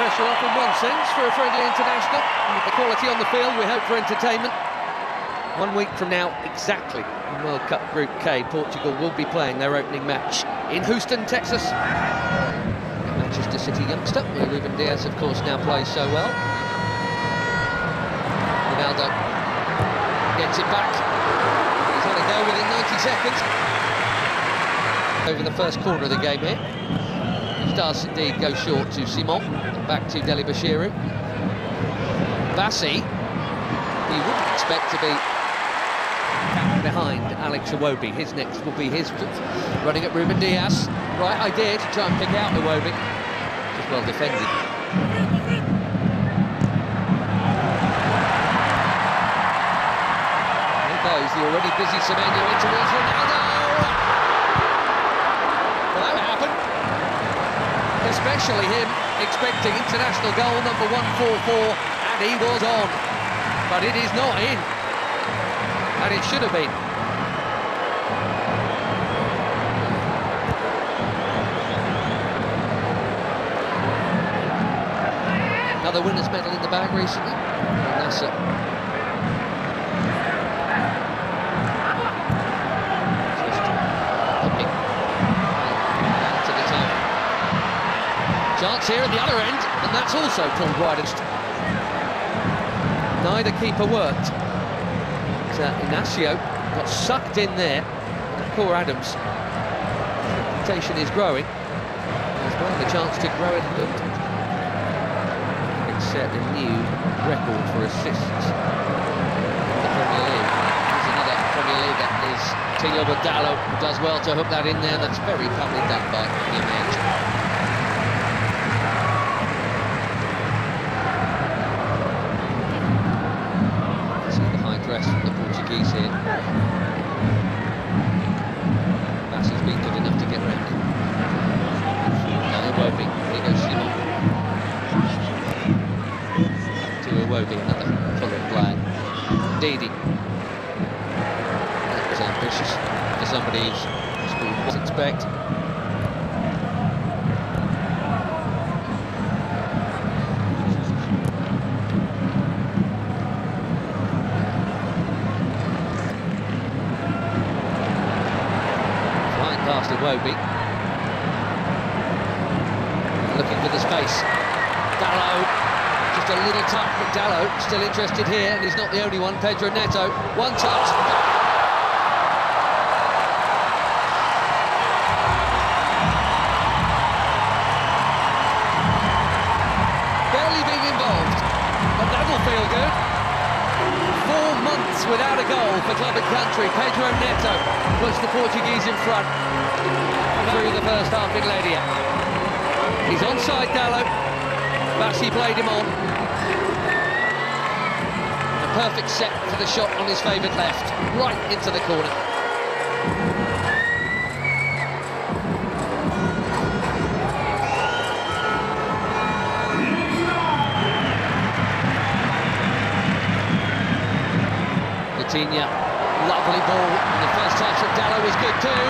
pressure off in one sense for a friendly international. And with the quality on the field, we hope for entertainment. 1 week from now, exactly, in World Cup Group K, Portugal will be playing their opening match in Houston, Texas. Manchester City youngster, where Ruben Diaz, of course, now plays so well. Ronaldo gets it back. He's had a go within 90 seconds. Over the first corner of the game here. He does indeed go short to Simon, and back to Deli Bashiru. Bassi, he wouldn't expect to be behind Alex Iwobi. His next will be his running at Ruben Diaz. Right idea to try and pick out Iwobi. Just well defended. There goes the already busy Semenyo in towards Ronaldo. Well, that happened. Especially him expecting international goal number 144, and he was on. But it is not in. And it should have been. Another winner's medal in the bag recently. And that's it. Just hopping back to the top. Chance here at the other end, and that's also pulled widest. Neither keeper worked. Inacio got sucked in there. Poor Adams. Reputation is growing. As well, the chance to grow it a little. It's set a new record for assists in the Premier League. There's another Premier League that is Tilo Badalo, who does well to hook that in there. That's very cleverly done by Image. From the Portuguese here. Bassi's been good enough to get round. Now Iwobi, here goes Simon. To Iwobi, another Fulham player. Didi. That was ambitious for somebody who's scored what to expect. Past Iwobi. Looking for the space. Dalot, just a little touch, but Dalot still interested here, and he's not the only one. Pedro Neto, one touch. Barely being involved, but that'll feel good. 4 months without a goal for club and country. Pedro Neto puts the Portuguese in front through the first half in Ledia. He's onside Dalot. Bassi played him on. A perfect set for the shot on his favoured left, right into the corner. Coutinho, lovely ball. And the first touch of Dalot was good too.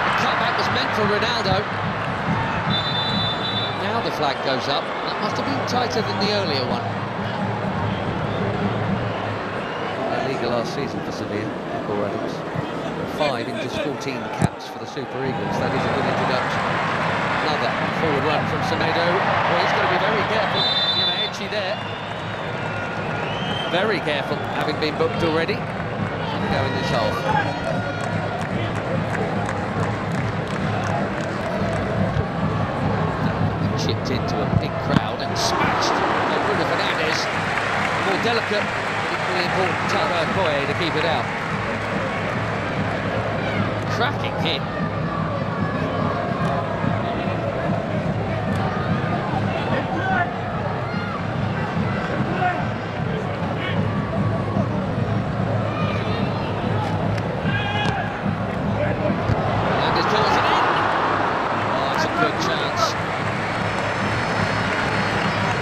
The cutback was meant for Ronaldo. Now the flag goes up. That must have been tighter than the earlier one. La Liga last season for Sevilla, Paul Adams. 5 in just 14 caps for the Super Eagles. That is a good introduction. Another forward run from Semedo. Well, he's got to be very careful. You know, edgy there. Very careful, having been booked already. Go in this half. Chipped into a big crowd and smashed by Bruno Fernandes. More delicate, equally important Taro Koye to keep it out. Cracking hit.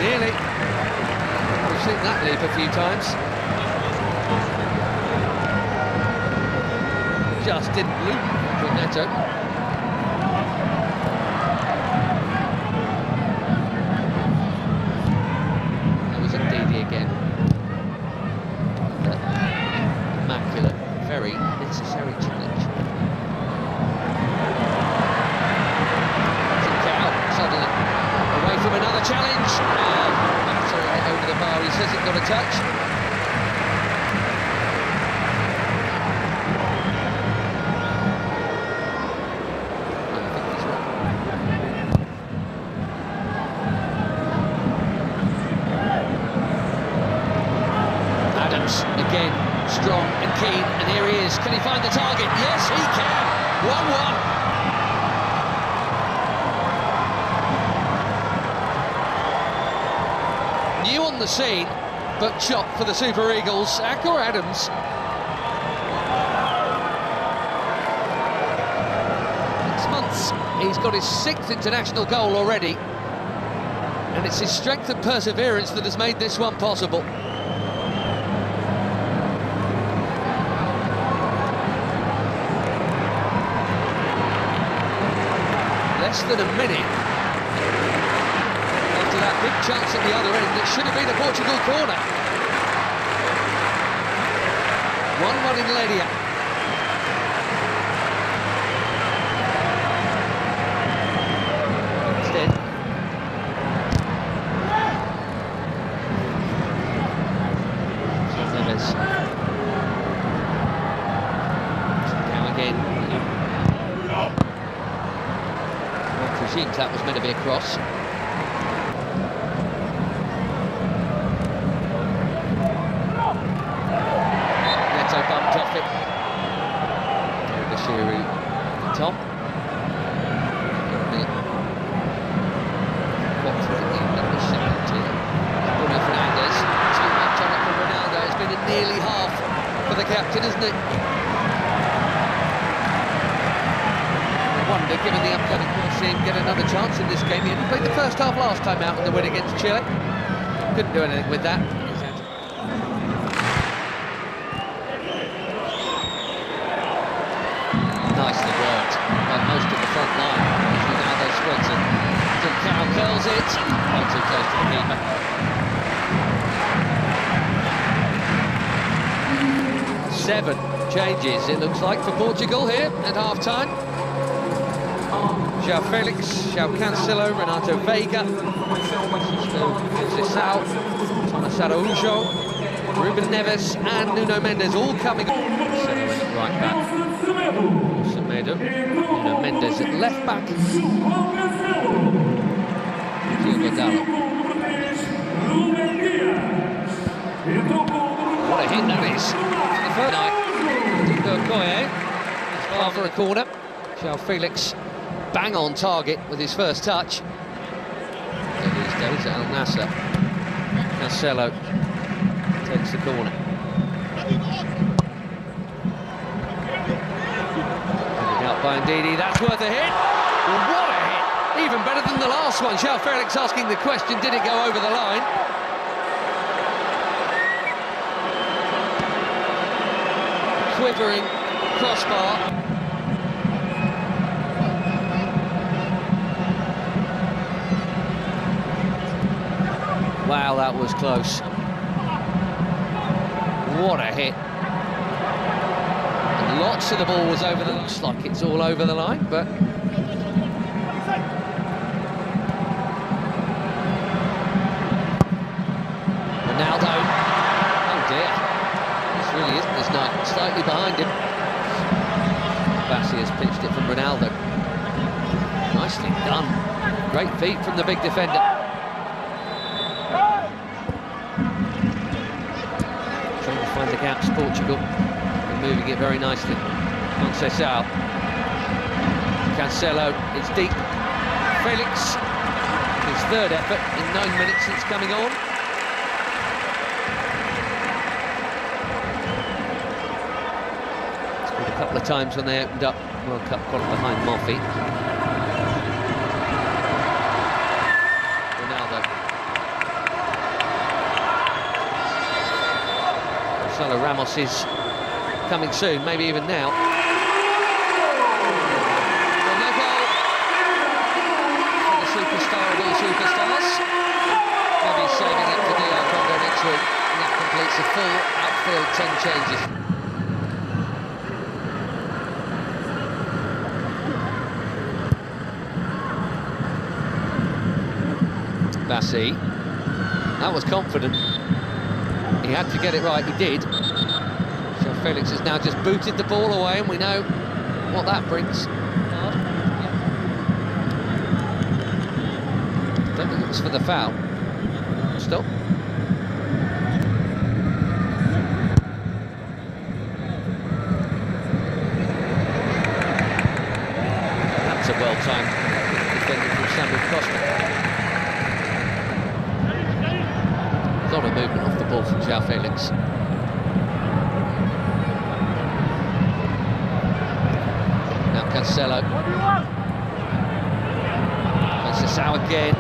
Nearly. We've seen that leap a few times. Just didn't loop with Neto. a challenge. Battering it over the bar. He says it got a touch. Again, strong and keen, and here he is. Can he find the target? Yes, he can. 1-1. New on the scene, but chopped for the Super Eagles. Akor Adams. 6 months. He's got his 6th international goal already, and it's his strength and perseverance that has made this one possible. Less than a minute after that big chance at the other end. It should have been a Portugal corner. 1-1 in Ledia. Instead, Neves. Now again. Presumes that was meant to be a cross. Neto bumped off it. Bashiru top. Bruno Fernandes. Too much on it for Ronaldo. It's been a nearly half for the captain, isn't it? Wonder, given the upcoming, we'll see him get another chance in this game. He only played the first half last time out in the win against Chile. Couldn't do anything with that. Nicely worked by most of the front line. Ronaldo spreads it. Carroll curls it. Way too close to the keeper. Seven changes, it looks like, for Portugal here at half-time. João Felix, João Cancelo, Renato Veiga, Conceição, Thomas Araújo, Ruben Neves and Nuno Mendes all coming up. Right back, Semedo, Nuno Mendes at left back, Dallo. What a hit that is! For the first night, far for a corner. João Felix bang on target with his first touch. These days at Al Nassr. Cancelo takes the corner. Out by Ndidi, that's worth a hit. What a hit! Even better than the last one. João Felix asking the question, did it go over the line? Quivering crossbar. Wow, that was close. What a hit. And lots of the ball was over the... Looks like it's all over the line, but... Ronaldo. Oh dear. This really isn't this night. Slightly behind him. Bassi has pitched it from Ronaldo. Nicely done. Great feet from the big defender. Find the gaps, Portugal, and moving it very nicely. Conceição, Cancelo, it's deep. Felix, his third effort in 9 minutes since coming on. Scored a couple of times when they opened up World Cup quality behind Moffi. Ramos is coming soon, maybe even now. And no goal for the superstar of all superstars. Maybe saving it for DR Congo next week. And that completes a full outfield 10 changes. Bassi. That was confident. He had to get it right, he did. So Felix has now just booted the ball away, and we know what that brings. Don't think it was for the foul. Stop. That's a well-timed defending from Samuel Costa. A lot of movement off the ball from João Felix. Now Cancelo. Conceição again.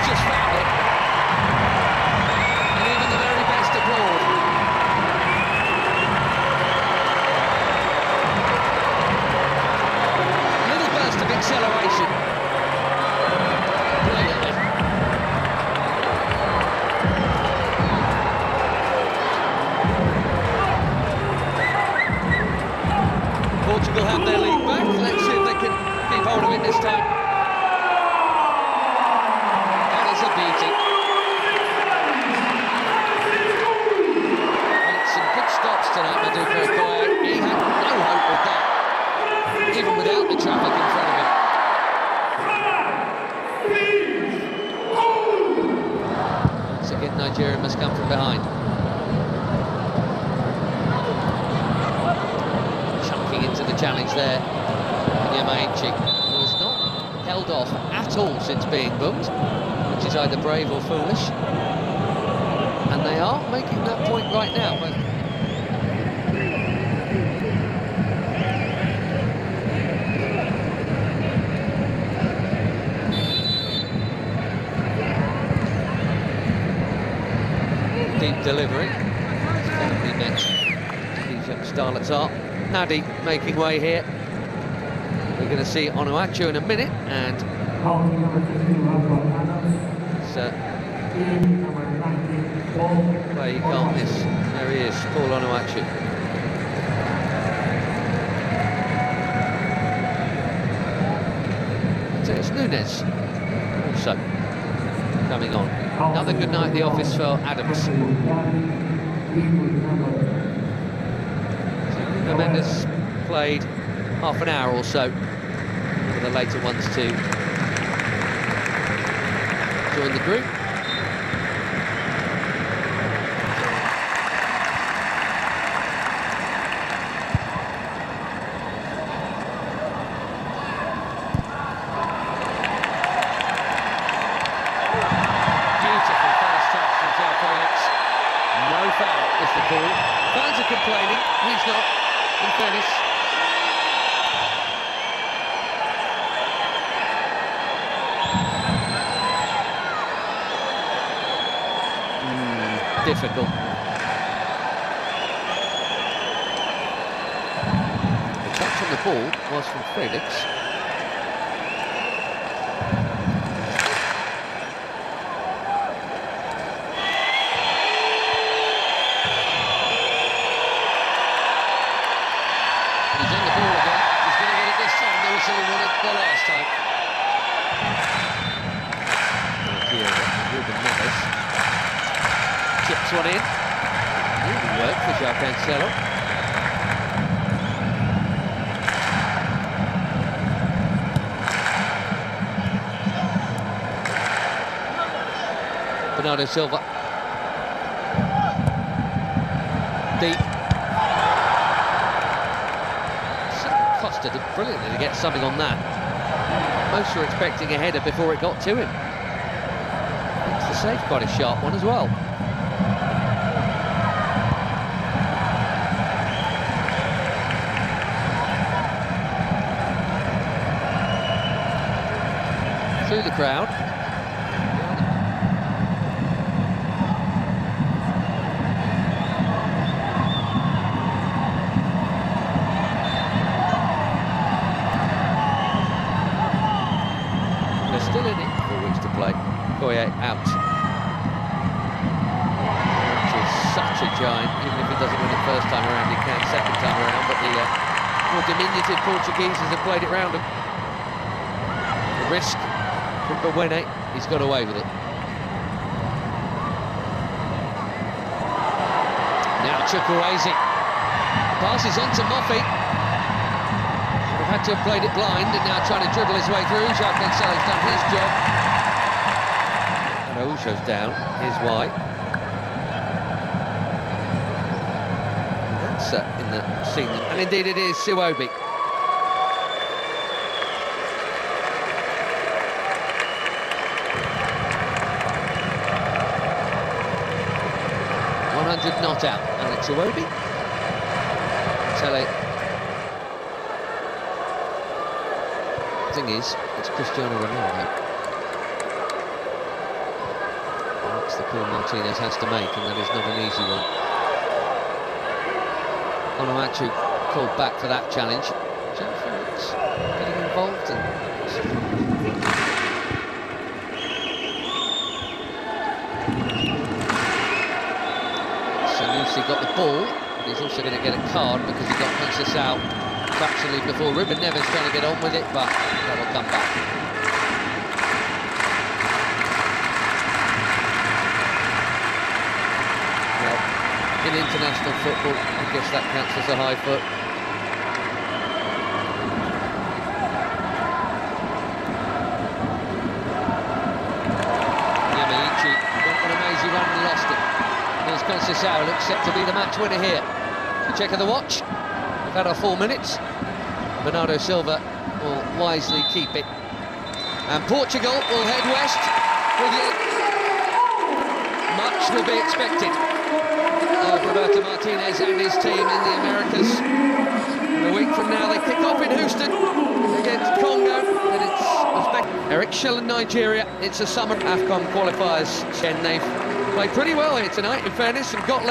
Just found it, and even the very best abroad. Little burst of acceleration. Brilliantly. Portugal have their lead back. Let's see if they can keep hold of it this time. Tonight, Maduka Okoye. He had no hope with that, even without the traffic in front of him. Once again, Nigeria must come from behind. Chunking into the challenge there, Nyamaechi, who has not held off at all since being booked, which is either brave or foolish. And they are making that point right now. Deep delivery. Definitely meant these young starlets are. Nadi making way here. We're going to see Onuachu in a minute, and so where you can't miss. There he is, Paul Onuachu. So it's Nunes also coming on. Another good night at the office for Adams. So Mendes played half an hour or so for the later ones to join the group. Is the call. Fans are complaining, he's not, in fairness. Difficult. The touch on the ball was from Felix. The last time. Chips one in. Really worked for João Cancelo. Bernardo Silva. Deep. Costa did brilliantly to get something on that. Most were expecting a header before it got to him. Makes the save quite a sharp one as well. Through the crowd. Still in it, 4 weeks to play. Okoye out. Which is such a shine. Even if he doesn't win it first time around, he can second time around, but the more diminutive Portugueses have played it round him. The risk from Bewene, he's got away with it. Now Chukwueze. Passes on to Moffey. Would have had to have played it blind, and now trying to dribble his way through. Jacques Cancelo's done his job. And Araujo's down. Here's why. That's in the scene, and indeed it is Iwobi. Not out, and it's Iwobi. Tele. Thing is, it's Cristiano Ronaldo. That's the call Martinez has to make, and that is not an easy one. Onuachu called back for that challenge. Joe Felix getting involved and. He got the ball, but he's also going to get a card because he got Princess out fractionally before. Ruben Neves trying to get on with it, but that'll come back. Well, in international football, I guess that counts as a high foot. Yamaichi went on an amazing run and lost it. Here's Conceição, looks set to be the match winner here. Check of the watch. We've had our 4 minutes. Bernardo Silva will wisely keep it. And Portugal will head west with you. Much will be expected of Roberto Martinez and his team in the Americas. And a week from now they kick off in Houston against Congo. And it's Uzbek. Eric Schell in Nigeria. It's a summer AFCON qualifiers. And they've played pretty well here tonight, in fairness, and got